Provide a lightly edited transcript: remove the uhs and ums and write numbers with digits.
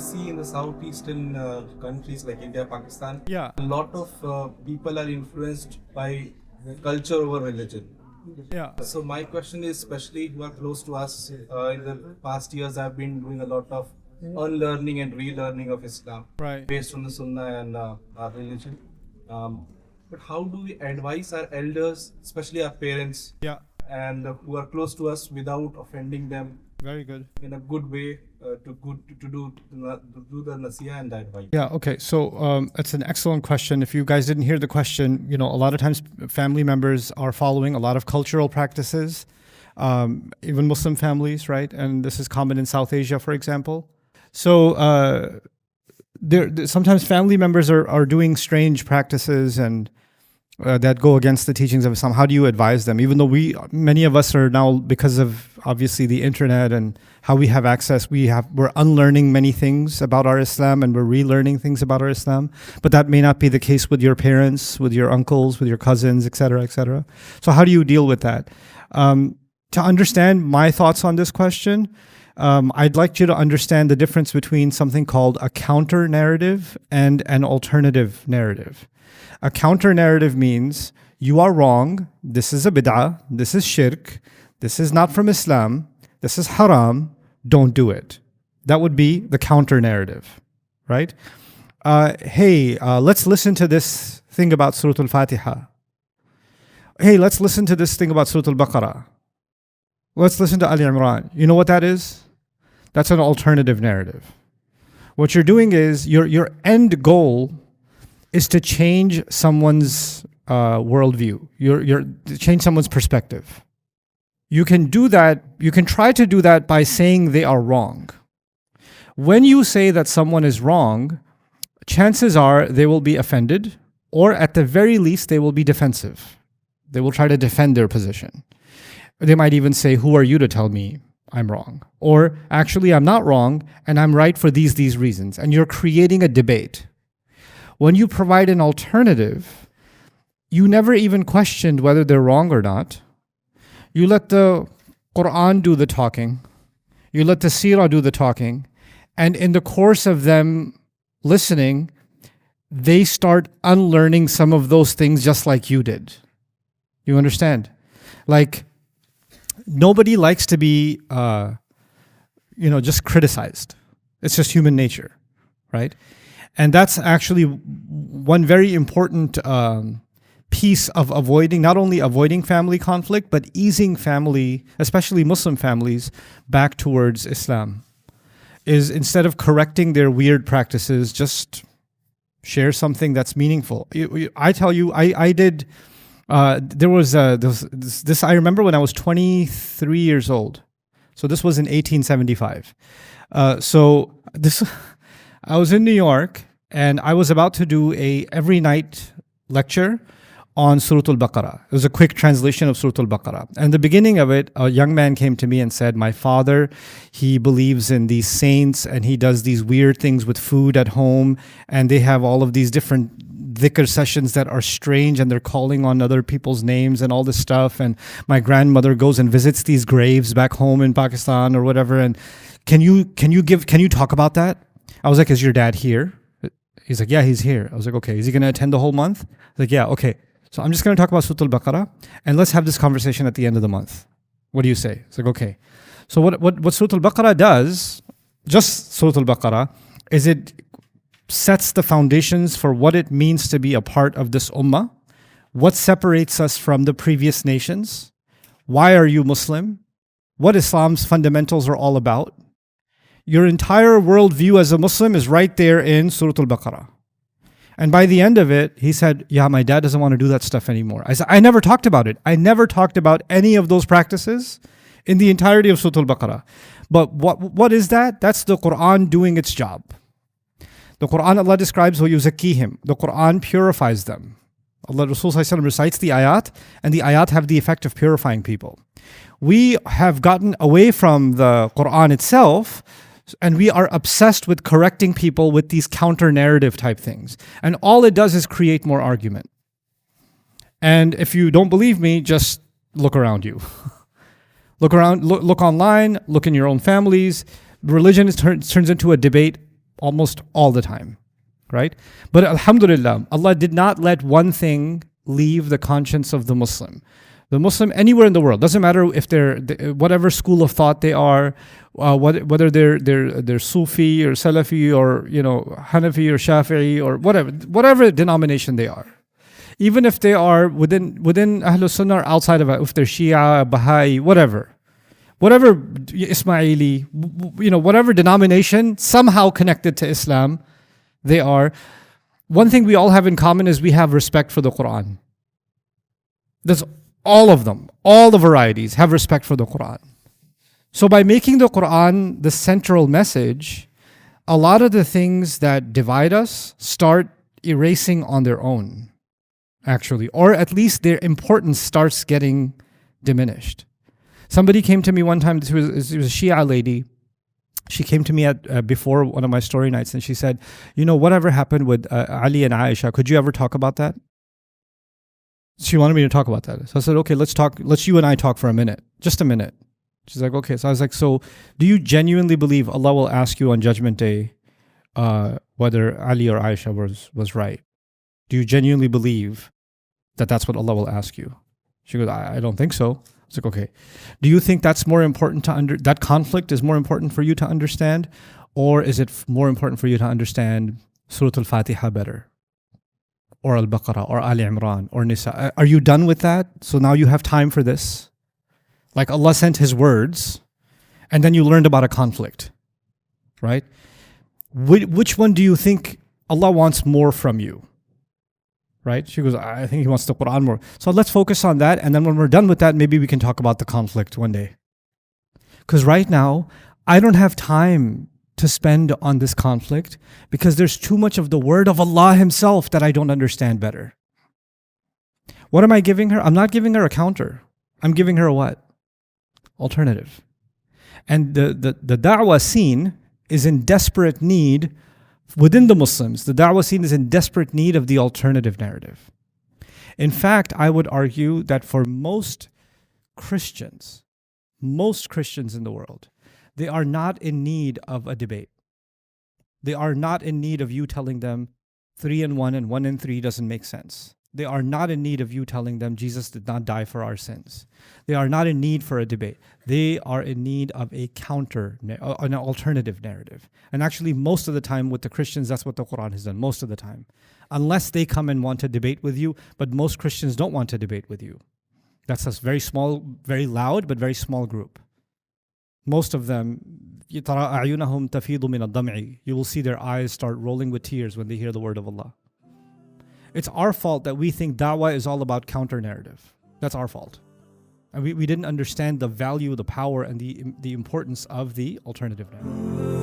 see in the southeastern countries like India, Pakistan, Yeah. a lot of people are influenced by culture over religion. Yeah. So my question is, especially who are close to us, in the past years, I've been doing a lot of unlearning and relearning of Islam Right. based on the Sunnah and our religion. But how do we advise our elders, especially our parents, Yeah. and who are close to us without offending them Very good. in a good way to do the nasiha and the advice? Yeah. Okay. So that's an excellent question. If you guys didn't hear the question, a lot of times family members are following a lot of cultural practices, even Muslim families, right? And this is common in South Asia, for example. So sometimes family members are doing strange practices and that go against the teachings of Islam. How do you advise them? Even though many of us are now, because of obviously the internet and how we have access, we're unlearning many things about our Islam and we're relearning things about our Islam. But that may not be the case with your parents, with your uncles, with your cousins, etc., etc. So how do you deal with that? To understand my thoughts on this question, I'd like you to understand the difference between something called a counter narrative and an alternative narrative. A counter narrative means you are wrong, this is a bid'ah, this is shirk, this is not from Islam, this is haram, don't do it. That would be the counter narrative, right? Hey, let's listen to this thing about Surah Al-Fatiha. Hey, let's listen to this thing about Surah Al-Baqarah. Let's listen to Ali Imran. You know what that is? That's an alternative narrative. What you're doing is, your end goal is to change someone's worldview. You're change someone's perspective. You can do that. You can try to do that by saying they are wrong. When you say that someone is wrong, chances are they will be offended, or at the very least, they will be defensive. They will try to defend their position. They might even say, "Who are you to tell me I'm wrong?" Or, "Actually, I'm not wrong, and I'm right for these reasons." And you're creating a debate. When you provide an alternative, you never even questioned whether they're wrong or not. You let the Qur'an do the talking. You let the Seerah do the talking. And in the course of them listening, they start unlearning some of those things just like you did. You understand? Like, nobody likes to be, just criticized. It's just human nature, right? And that's actually one very important piece of avoiding, not only avoiding family conflict, but easing family, especially Muslim families, back towards Islam. Is instead of correcting their weird practices, just share something that's meaningful. I tell you, I did, there was this, I remember when I was 23 years old. So this was in 1875. I was in New York and I was about to do a every night lecture on Surah Al-Baqarah. It was a quick translation of Surah Al-Baqarah. And the beginning of it, a young man came to me and said, "My father, he believes in these saints and he does these weird things with food at home, and they have all of these different dhikr sessions that are strange and they're calling on other people's names and all this stuff. And my grandmother goes and visits these graves back home in Pakistan or whatever. And can you talk about that?" I was like, "Is your dad here?" He's like, "Yeah, he's here." I was like, "Okay, is he going to attend the whole month?" He's like, "Yeah, okay. So I'm just going to talk about Surah Al-Baqarah and let's have this conversation at the end of the month. What do you say?" It's like, "Okay." So what Surah Al-Baqarah does, just Surah Al-Baqarah, is it sets the foundations for what it means to be a part of this ummah, what separates us from the previous nations, why are you Muslim, what Islam's fundamentals are all about. Your entire worldview as a Muslim is right there in Surah Al-Baqarah. And by the end of it, he said, "Yeah, my dad doesn't want to do that stuff anymore." I said, "I never talked about it. I never talked about any of those practices in the entirety of Surah Al-Baqarah." But what is that? That's the Qur'an doing its job. The Qur'an, Allah describes, وَيُزَكِّيهِمْ. The Qur'an purifies them. Allah Rasul recites the ayat, and the ayat have the effect of purifying people. We have gotten away from the Qur'an itself, and we are obsessed with correcting people with these counter-narrative type things. And all it does is create more argument. And if you don't believe me, just look around you. Look around, look online, look in your own families. Religion turns into a debate almost all the time, right? But alhamdulillah, Allah did not let one thing leave the conscience of the Muslim. The Muslim anywhere in the world, doesn't matter if they're whatever school of thought they are, whether they're Sufi or Salafi or Hanafi or Shafi'i or whatever denomination they are. Even if they are within Ahlul Sunnah or outside of it, if they're Shia, Baha'i, whatever Ismaili, whatever denomination somehow connected to Islam, they are. One thing we all have in common is we have respect for the Qur'an. That's all of them, all the varieties have respect for the Qur'an. So by making the Qur'an the central message, a lot of the things that divide us start erasing on their own, actually, or at least their importance starts getting diminished. Somebody came to me one time, it was a Shia lady. She came to me before one of my story nights and she said, whatever happened with Ali and Aisha, could you ever talk about that? She wanted me to talk about that. So I said, okay, let's you and I talk for a minute, just a minute. She's like, okay. So I was like, so do you genuinely believe Allah will ask you on Judgment Day whether Ali or Aisha was right? Do you genuinely believe that that's what Allah will ask you? She goes, I don't think so. I was like, okay. Do you think that's more important that conflict is more important for you to understand? Or is it more important for you to understand Surah Al-Fatiha better? Or Al-Baqarah, or Ali Imran, or Nisa. Are you done with that? So now you have time for this? Like Allah sent His words, and then you learned about a conflict, right? Which one do you think Allah wants more from you? Right? She goes, I think He wants the Qur'an more. So let's focus on that, and then when we're done with that, maybe we can talk about the conflict one day. Because right now, I don't have time to spend on this conflict because there's too much of the word of Allah Himself that I don't understand better. What am I giving her? I'm not giving her a counter. I'm giving her a what? Alternative. And the da'wah scene is in desperate need within the Muslims. The da'wah scene is in desperate need of the alternative narrative. In fact, I would argue that for most Christians in the world, they are not in need of a debate. They are not in need of you telling them 3 and 1 and 1 and 3 doesn't make sense. They are not in need of you telling them Jesus did not die for our sins. They are not in need for a debate. They are in need of an alternative narrative. And actually, most of the time with the Christians, that's what the Qur'an has done, most of the time. Unless they come and want to debate with you, but most Christians don't want to debate with you. That's a very small, very loud, but very small group. Most of them, you will see their eyes start rolling with tears when they hear the word of Allah. It's our fault that we think da'wah is all about counter-narrative. That's our fault. And we didn't understand the value, the power, and the importance of the alternative narrative.